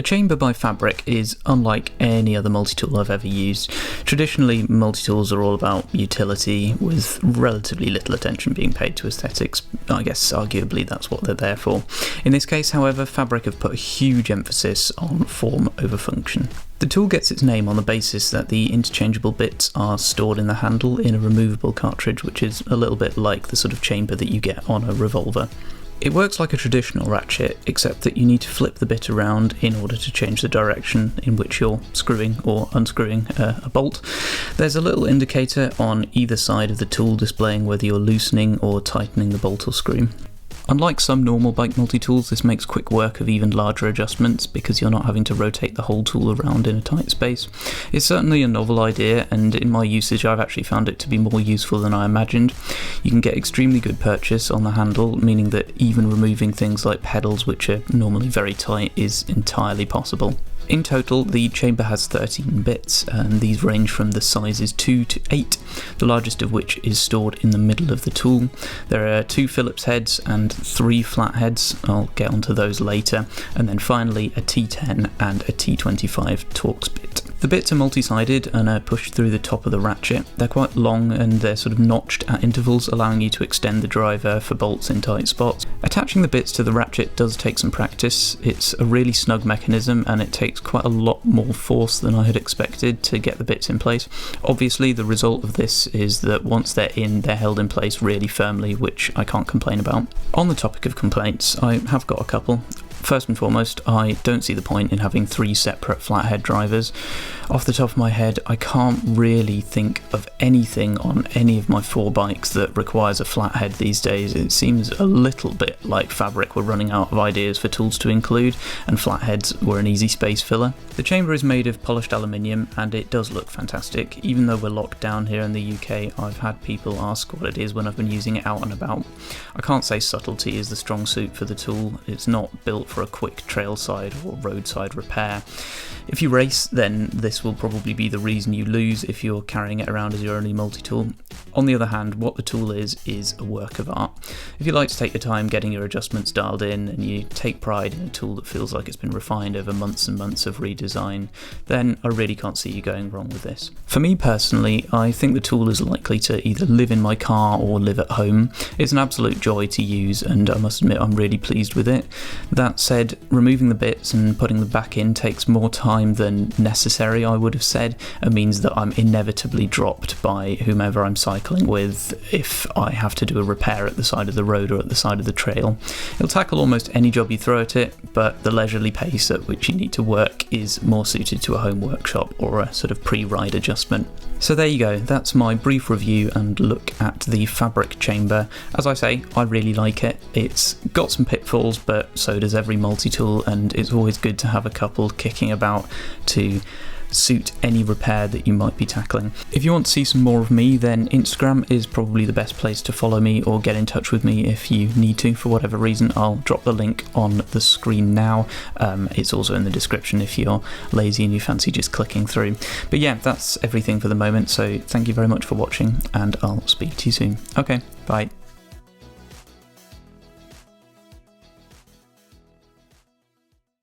The chamber by Fabric is unlike any other multi-tool I've ever used. Traditionally, multi-tools are all about utility, with relatively little attention being paid to aesthetics. I guess arguably that's what they're there for. In this case, however, Fabric have put a huge emphasis on form over function. The tool gets its name on the basis that the interchangeable bits are stored in the handle in a removable cartridge, which is a little bit like the sort of chamber that you get on a revolver. It works like a traditional ratchet, except that you need to flip the bit around in order to change the direction in which you're screwing or unscrewing a bolt. There's a little indicator on either side of the tool displaying whether you're loosening or tightening the bolt or screw. Unlike some normal bike multi-tools, this makes quick work of even larger adjustments because you're not having to rotate the whole tool around in a tight space. It's certainly a novel idea, and in my usage I've actually found it to be more useful than I imagined. You can get extremely good purchase on the handle, meaning that even removing things like pedals, which are normally very tight, is entirely possible. In total, the chamber has 13 bits, and these range from the sizes 2 to 8, the largest of which is stored in the middle of the tool. There are 2 Phillips heads and 3 flat heads, I'll get onto those later, and then finally a T10 and a T25 Torx bit. The bits are multi-sided and are pushed through the top of the ratchet. They're quite long and they're sort of notched at intervals, allowing you to extend the driver for bolts in tight spots. Attaching the bits to the ratchet does take some practice. It's a really snug mechanism and it takes quite a lot more force than I had expected to get the bits in place. Obviously, the result of this is that once they're in, they're held in place really firmly, which I can't complain about. On the topic of complaints, I have got a couple. First and foremost, I don't see the point in having 3 separate flathead drivers. Off the top of my head, I can't really think of anything on any of my 4 bikes that requires a flathead these days. It seems a little bit like Fabric were running out of ideas for tools to include, and flatheads were an easy space filler. The chamber is made of polished aluminium and it does look fantastic. Even though we're locked down here in the UK, I've had people ask what it is when I've been using it out and about. I can't say subtlety is the strong suit for the tool. It's not built for a quick trailside or roadside repair. If you race, then this will probably be the reason you lose if you're carrying it around as your only multi-tool. On the other hand, what the tool is a work of art. If you like to take your time getting your adjustments dialed in and you take pride in a tool that feels like it's been refined over months and months of redesign, then I really can't see you going wrong with this. For me personally, I think the tool is likely to either live in my car or live at home. It's an absolute joy to use and I must admit I'm really pleased with it. That said, removing the bits and putting them back in takes more time than necessary, I would have said, and means that I'm inevitably dropped by whomever I'm cycling with if I have to do a repair at the side of the road or at the side of the trail. It'll tackle almost any job you throw at it, but the leisurely pace at which you need to work is more suited to a home workshop or a sort of pre-ride adjustment. So there you go, that's my brief review and look at the Fabric chamber. As I say, I really like it. It's got some pitfalls, but so does every multi-tool, and it's always good to have a couple kicking about to suit any repair that you might be tackling. If you want to see some more of me, then Instagram is probably the best place to follow me or get in touch with me if you need to for whatever reason. I'll drop the link on the screen now. It's also in the description if you're lazy and you fancy just clicking through. But yeah, that's everything for the moment, so thank you very much for watching and I'll speak to you soon. Okay, bye.